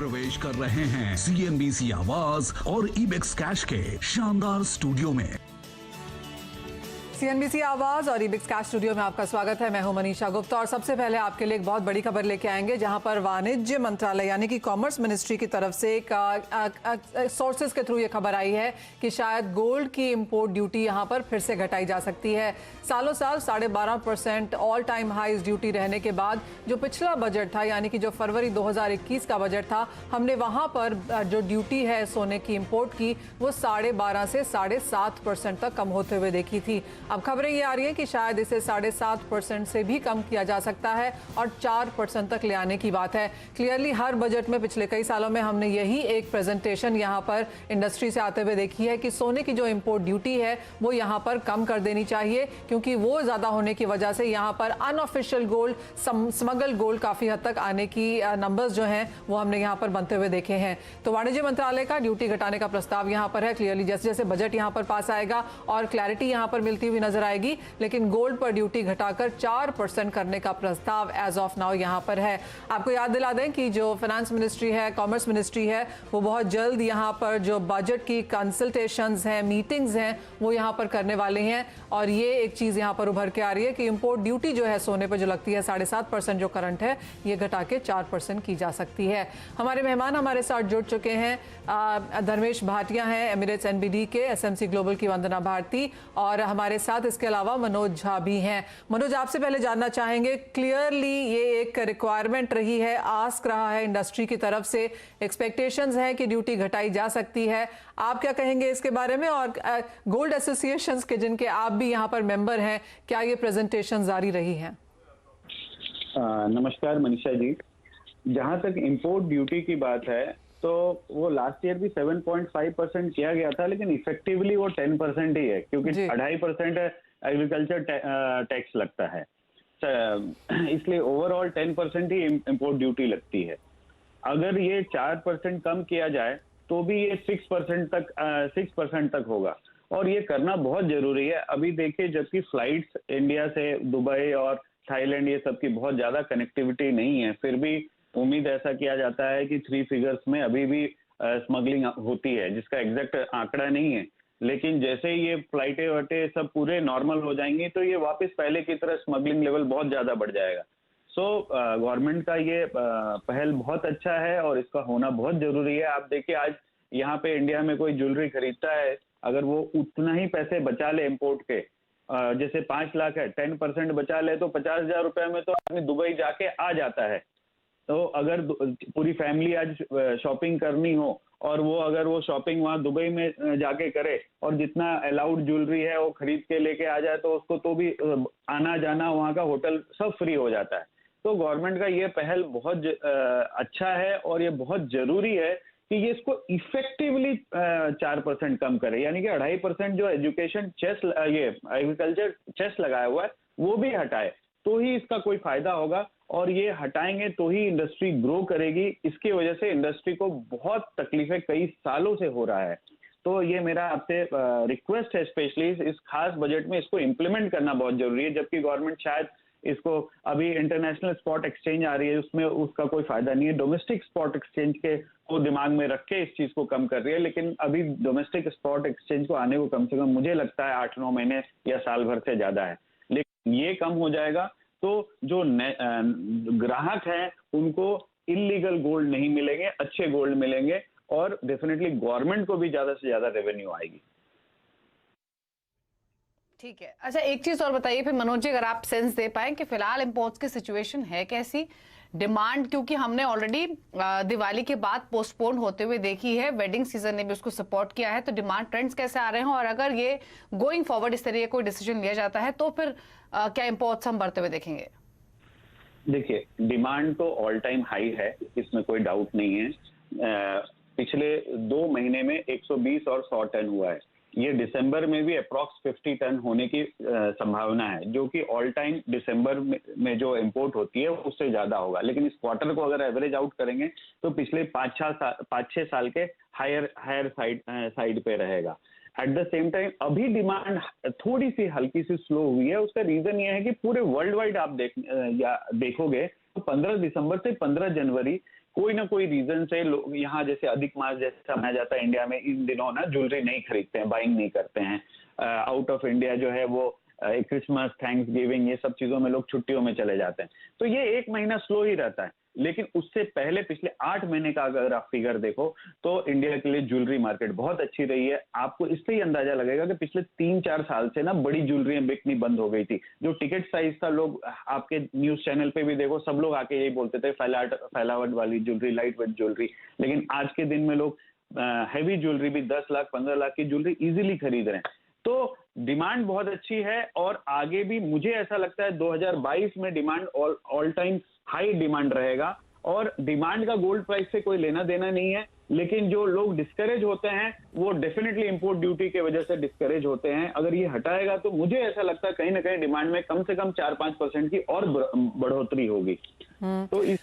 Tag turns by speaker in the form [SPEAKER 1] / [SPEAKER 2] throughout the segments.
[SPEAKER 1] प्रवेश कर रहे हैं CNBC आवाज और इबेक्स कैश के शानदार स्टूडियो में।
[SPEAKER 2] CNBC आवाज और इबेक्स कैश स्टूडियो में आपका स्वागत है। मैं हूं मनीषा गुप्ता और सबसे पहले आपके लिए एक बहुत बड़ी खबर लेके आएंगे, जहां पर वाणिज्य मंत्रालय यानी कि कॉमर्स मिनिस्ट्री की तरफ से एक सोर्सेज के थ्रू ये खबर आई है कि शायद गोल्ड की इंपोर्ट ड्यूटी यहां पर फिर से घटाई जा सकती है। सालों साल 12.5% ऑल टाइम हाईज ड्यूटी रहने के बाद जो पिछला बजट था, यानी कि जो फरवरी 2021 का बजट था, हमने वहां पर जो ड्यूटी है सोने की इंपोर्ट की वो 12.5 से 7.5% तक कम होते हुए देखी थी। अब खबरें ये आ रही हैं कि शायद इसे 7.5% से भी कम किया जा सकता है और 4% तक ले आने की बात है। क्लियरली हर बजट में पिछले कई सालों में हमने यही एक प्रेजेंटेशन यहाँ पर इंडस्ट्री से आते हुए देखी है कि सोने की जो इंपोर्ट ड्यूटी है वो यहाँ पर कम कर देनी चाहिए, क्योंकि वो ज़्यादा होने की वजह से यहाँ पर अनऑफिशियल गोल्ड, स्मगल गोल्ड काफ़ी हद तक आने की नंबर्स जो हैं वो हमने यहाँ पर बनते हुए देखे हैं। तो वाणिज्य मंत्रालय का ड्यूटी घटाने का प्रस्ताव यहाँ पर है। क्लियरली जैसे जैसे बजट यहाँ पर पास आएगा और क्लैरिटी यहाँ पर मिलती हुई नजर आएगी, लेकिन गोल्ड पर ड्यूटी घटाकर 4% करने का प्रस्ताव एज ऑफ नाउ यहां पर है। आपको याद दिला दें कि जो फाइनेंस मिनिस्ट्री है, कॉमर्स मिनिस्ट्री है, वो बहुत जल्द यहां पर जो बजट की कंसल्टेशंस हैं, मीटिंग्स हैं, वो यहां पर करने वाले हैं। और ये एक चीज यहां पर उभर के आ रही है कि इंपोर्ट ड्यूटी जो है सोने पर जो लगती है 7.5% जो करंट है, ये घटा के 4% की जा सकती है। हमारे मेहमान हमारे साथ जुड़ चुके हैं। धर्मेश भाटिया हैं एमिरेट्स NBD के, SMC ग्लोबल की वंदना भारती, और हमारे साथ इसके अलावा मनोज झा भी हैं। मनोज, आपसे पहले जानना चाहेंगे, क्लियरली ये एक रिक्वायरमेंट रही है, आस्क रहा है इंडस्ट्री की तरफ से, एक्सपेक्टेशंस हैं कि ड्यूटी घटाई जा सकती है। आप क्या कहेंगे इसके बारे में? और गोल्ड एसोसिएशंस के जिनके आप भी यहाँ पर मेंबर हैं, क्या ये प्रेजेंटेशन जारी रही है?
[SPEAKER 3] नमस्कार मनीषा जी। जहां तक इंपोर्ट ड्यूटी की बात है तो वो लास्ट ईयर भी 7.5% किया गया था, लेकिन इफेक्टिवली वो 10% ही है, क्योंकि 2.5% एग्रीकल्चर टैक्स लगता है, इसलिए ओवरऑल 10% ही इंपोर्ट ड्यूटी लगती है। अगर ये 4% कम किया जाए तो भी ये 6% तक होगा, और ये करना बहुत जरूरी है। अभी देखिए, जबकि फ्लाइट्स इंडिया से दुबई और थाईलैंड ये सब की बहुत ज्यादा कनेक्टिविटी नहीं है, फिर भी उम्मीद ऐसा किया जाता है कि 3 फिगर्स में अभी भी स्मगलिंग होती है, जिसका एग्जैक्ट आंकड़ा नहीं है। लेकिन जैसे ही ये फ्लाइटें वटे सब पूरे नॉर्मल हो जाएंगी तो ये वापस पहले की तरह स्मगलिंग लेवल बहुत ज्यादा बढ़ जाएगा। सो गवर्नमेंट का ये पहल बहुत अच्छा है और इसका होना बहुत जरूरी है। आप देखिए, आज यहाँ पे इंडिया में कोई ज्वेलरी खरीदता है, अगर वो उतना ही पैसे बचा ले इम्पोर्ट के, जैसे 5 लाख है, 10% बचा ले तो 50,000 रुपए में तो आदमी दुबई जाके आ जाता है। तो अगर पूरी फैमिली आज शॉपिंग करनी हो और वो अगर वो शॉपिंग वहाँ दुबई में जाके करे और जितना अलाउड ज्वेलरी है वो खरीद के लेके आ जाए, तो उसको तो भी आना जाना, वहाँ का होटल सब फ्री हो जाता है। तो गवर्नमेंट का ये पहल बहुत अच्छा है और ये बहुत जरूरी है कि ये इसको इफेक्टिवली 4% कम करे, यानी कि 2.5% जो एजुकेशन चेस, ये एग्रीकल्चर चेस लगाया हुआ है वो भी हटाए, तो ही इसका कोई फायदा होगा। और ये हटाएंगे तो ही इंडस्ट्री ग्रो करेगी। इसकी वजह से इंडस्ट्री को बहुत तकलीफें कई सालों से हो रहा है। तो ये मेरा आपसे रिक्वेस्ट है, स्पेशली इस खास बजट में इसको इम्प्लीमेंट करना बहुत जरूरी है। जबकि गवर्नमेंट शायद इसको, अभी इंटरनेशनल स्पॉट एक्सचेंज आ रही है, उसमें उसका कोई फायदा नहीं है, डोमेस्टिक स्पॉट एक्सचेंज के को दिमाग में रख के इस चीज को कम कर रही है। लेकिन अभी डोमेस्टिक स्पॉट एक्सचेंज को आने को कम से कम मुझे लगता है 8-9 महीने या साल भर से ज्यादा है। लेकिन ये कम हो जाएगा तो जो ग्राहक हैं उनको इलीगल गोल्ड नहीं मिलेंगे, अच्छे गोल्ड मिलेंगे, और डेफिनेटली गवर्नमेंट को भी ज्यादा से ज्यादा रेवेन्यू आएगी।
[SPEAKER 4] ठीक है। अच्छा, एक चीज और बताइए फिर मनोज जी, अगर आप सेंस दे पाए कि फिलहाल इंपोर्ट्स की सिचुएशन है कैसी, डिमांड, क्योंकि हमने ऑलरेडी दिवाली के बाद पोस्टपोन होते हुए देखी है, वेडिंग सीजन ने भी उसको सपोर्ट किया है, तो डिमांड ट्रेंड्स कैसे आ रहे हैं, और अगर ये गोइंग फॉरवर्ड इस तरह कोई डिसीजन लिया जाता है तो फिर क्या इंपोर्ट्स हम बढ़ते हुए देखेंगे?
[SPEAKER 3] देखिए, डिमांड तो ऑल टाइम हाई है, इसमें कोई डाउट नहीं है। पिछले 2 महीने में 120 और 100 टन हुआ है। ये दिसंबर में भी अप्रॉक्स 50 टन होने की संभावना है, जो कि ऑल टाइम दिसंबर में जो इंपोर्ट होती है उससे ज्यादा होगा। लेकिन इस क्वार्टर को अगर एवरेज आउट करेंगे तो पिछले 5-6 साल के हायर साइड पे रहेगा। एट द सेम टाइम अभी डिमांड थोड़ी सी हल्की सी स्लो हुई है। उसका रीजन ये है कि पूरे वर्ल्ड वाइड आप देखोगे तो 15 दिसंबर से 15 जनवरी कोई ना कोई रीजन से लोग यहाँ, जैसे अधिक मास जैसा मनाया जाता है इंडिया में, इन दिनों ना ज्वेलरी नहीं खरीदते हैं, बाइंग नहीं करते हैं। आउट ऑफ इंडिया जो है वो क्रिसमस, थैंक्स गिविंग, ये सब चीजों में लोग छुट्टियों में चले जाते हैं, तो ये एक महीना स्लो ही रहता है। लेकिन उससे पहले पिछले 8 महीने का अगर आप फिगर देखो तो इंडिया के लिए ज्वेलरी मार्केट बहुत अच्छी रही है। आपको इससे ही अंदाजा लगेगा कि पिछले 3-4 साल से ना बड़ी ज्वेलरी बिकनी बंद हो गई थी। जो टिकट साइज था, लोग आपके न्यूज चैनल पे भी देखो, सब लोग आके यही बोलते थे फैलावट वाली ज्वेलरी, लाइट वेट ज्वेलरी। लेकिन आज के दिन में लोग हैवी ज्वेलरी भी 10 लाख 15 लाख की ज्वेलरी इजीली खरीद रहे हैं। तो डिमांड बहुत अच्छी है और आगे भी मुझे ऐसा लगता है 2022 में demand all time high demand रहेगा। और डिमांड का गोल्ड प्राइस से कोई लेना देना नहीं है, लेकिन जो लोग डिस्करेज होते हैं वो डेफिनेटली इंपोर्ट ड्यूटी के वजह से डिस्करेज होते हैं। अगर ये हटाएगा तो मुझे ऐसा लगता है कहीं ना कहीं डिमांड में कम से कम 4-5% की और बढ़ोतरी होगी। तो इस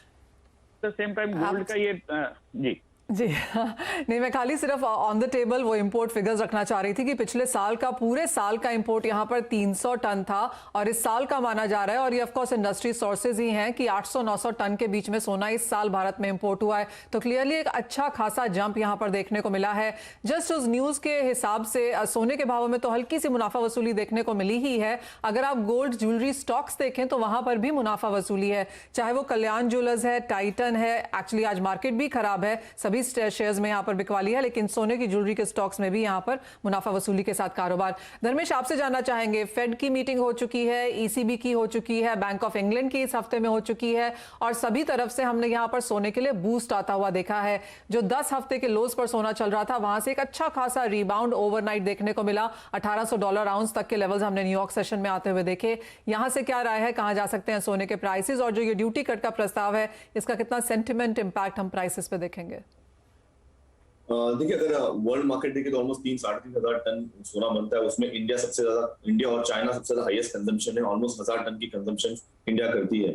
[SPEAKER 3] सेम टाइम गोल्ड का ये
[SPEAKER 2] जी नहीं, मैं खाली सिर्फ ऑन द टेबल वो इंपोर्ट फिगर्स रखना चाह रही थी कि पिछले साल का, पूरे साल का इंपोर्ट यहाँ पर 300 टन था और इस साल का माना जा रहा है, और ये ऑफ कोर्स इंडस्ट्री सोर्सेज ही हैं, कि 800-900 टन के बीच में सोना इस साल भारत में इंपोर्ट हुआ है। तो क्लियरली एक अच्छा खासा जंप यहाँ पर देखने को मिला है। जस्ट उस न्यूज के हिसाब से सोने के भावों में तो हल्की सी मुनाफा वसूली देखने को मिली ही है। अगर आप गोल्ड ज्वेलरी स्टॉक्स देखें तो वहां पर भी मुनाफा वसूली है, चाहे वो कल्याण ज्वेलर्स है, टाइटन है। एक्चुअली आज मार्केट भी खराब है, सभी शेयर्स में यहाँ पर बिकवाली है, लेकिन सोने की ज्वेलरी के स्टॉक्स में भी यहाँ पर मुनाफा वसूली के साथ कारोबार। धर्मेश, आपसे जानना चाहेंगे, फेड की मीटिंग हो चुकी है, ईसीबी की हो चुकी है, बैंक ऑफ इंग्लैंड की इस हफ्ते में हो चुकी है, और सभी तरफ से हमने यहाँ पर सोने के लिए बूस्ट आता हुआ देखा है। जो 10 हफ्ते के लोज पर सोना चल रहा था, वहां से एक अच्छा खासा रिबाउंड ओवरनाइट देखने को मिला। $1800 आउंस तक के लेवल्स हमने न्यूयॉर्क सेशन में आते हुए देखे। यहां से क्या राय है, कहां जा सकते हैं सोने के प्राइसेस, और जो ये ड्यूटी कट का प्रस्ताव है, इसका कितना सेंटिमेंट इंपैक्ट हम प्राइसेस पे देखेंगे?
[SPEAKER 5] देखिए, अगर वर्ल्ड मार्केट देखें तो ऑलमोस्ट 3-3.5 हजार टन सोना बनता है। उसमें इंडिया सबसे ज्यादा, इंडिया और चाइना सबसे ज्यादा हाईएस्ट कंजम्पशन है, ऑलमोस्ट 1000 टन की कंजम्पशन इंडिया करती है।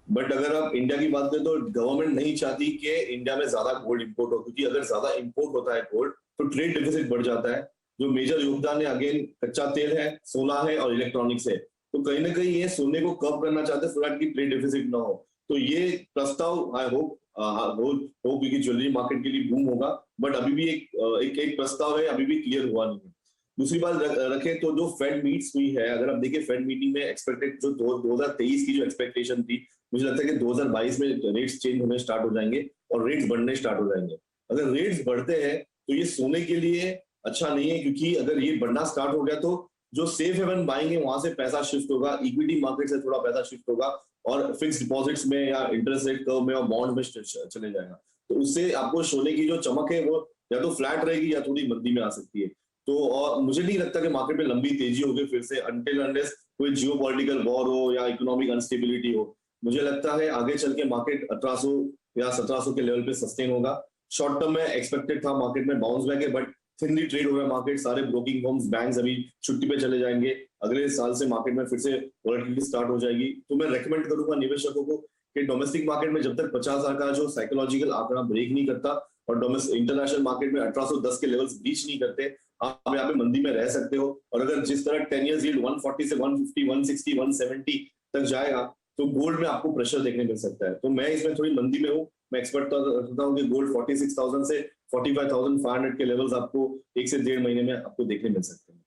[SPEAKER 5] बट अगर आप इंडिया की बात करें तो गवर्नमेंट नहीं चाहती कि इंडिया में ज्यादा गोल्ड इंपोर्ट हो, क्योंकि अगर ज्यादा इंपोर्ट होता है गोल्ड तो ट्रेड डिफिसिट बढ़ जाता है। जो मेजर योगदान है अगेन कच्चा तेल है, सोना है और इलेक्ट्रॉनिक्स है। तो कहीं ना कहीं ये सोने को कम करना चाहते हैं सो दैट की ट्रेड डिफिसिट ना हो। तो ये प्रस्ताव आई होप क्योंकि ज्वेलरी मार्केट के लिए बूम होगा। बट अभी भी एक प्रस्ताव है, अभी भी क्लियर हुआ नहीं है। दूसरी बात रखें तो जो फेड मीट्स हुई है, अगर आप देखिए फेड मीटिंग में एक्सपेक्टेड जो 2023 की जो एक्सपेक्टेशन थी, मुझे लगता है कि 2022 में रेट्स चेंज होने स्टार्ट हो जाएंगे और रेट्स बढ़ने स्टार्ट हो जाएंगे। अगर रेट्स बढ़ते हैं तो ये सोने के लिए अच्छा नहीं है, क्योंकि अगर ये बढ़ना स्टार्ट हो गया तो जो सेफ हेवन बाइंग है वहां से पैसा शिफ्ट होगा, इक्विटी मार्केट से थोड़ा पैसा शिफ्ट होगा और फिक्स डिपॉजिट्स में या इंटरेस्ट रेट कर्व में और बॉन्ड में चले जाएगा। तो उससे आपको सोने की जो चमक है वो या तो फ्लैट रहेगी या थोड़ी मंदी में आ सकती है। तो और मुझे नहीं लगता कि मार्केट में लंबी तेजी होगी फिर से, अनटिल अनलेस कोई जियोपॉलिटिकल वॉर हो या इकोनॉमिक अनस्टेबिलिटी हो। मुझे लगता है आगे चल के मार्केट 1800 या 1700 के लेवल पे सस्टेन होगा। शॉर्ट टर्म में एक्सपेक्टेड था मार्केट में बाउंस बैक है, बट थिनली ट्रेड हो रहा है मार्केट। सारे ब्रोकिंग फर्म्स, बैंक्स अभी छुट्टी पे चले जाएंगे। अगले साल से मार्केट में फिर से वॉलेटिलिटी स्टार्ट हो जाएगी। तो मैं रेकमेंड करूंगा निवेशकों को कि डोमेस्टिक मार्केट में जब तक 50,000 का जो साइकोलॉजिकल आंकड़ा ब्रेक नहीं करता और इंटरनेशनल मार्केट में 1810 के लेवल्स ब्रीच नहीं करते, आप यहाँ पे मंदी में रह सकते हो। और अगर जिस तरह 10 ईयर्स यील्ड 140 से 150, 160, 170 तक जाएगा तो गोल्ड में आपको प्रेशर देखने मिल सकता है। तो मैं इसमें थोड़ी मंदी में हूँ। मैं एक्सपेक्ट करता हूँ कि गोल्ड 46,000 से 45,500 के लेवल्स आपको 1 से 1.5 महीने में आपको देखने मिल सकते हैं।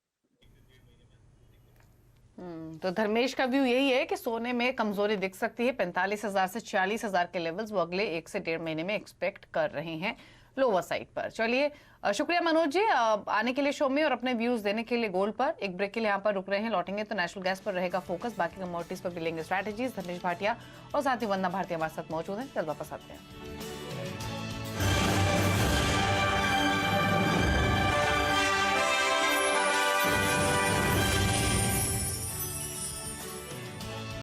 [SPEAKER 4] तो धर्मेश का व्यू यही है कि सोने में कमजोरी दिख सकती है। 45,000 से 40,000 के लेवल्स वो अगले 1 से 1.5 महीने में एक्सपेक्ट कर रहे हैं लोअर साइड पर। चलिए, शुक्रिया मनोज जी आने के लिए शो में और अपने व्यूज देने के लिए गोल्ड पर। एक ब्रेक के लिए यहाँ पर रुक रहे हैं, लौटेंगे तो नेचुरल गैस पर रहेगा फोकस, बाकी कमोडिटीज पर भी लेंगे स्ट्रैटेजीज। धर्मेश भाटिया और साथ ही वंदना भारती हमारे साथ मौजूद हैं, जल्द वापस आते हैं।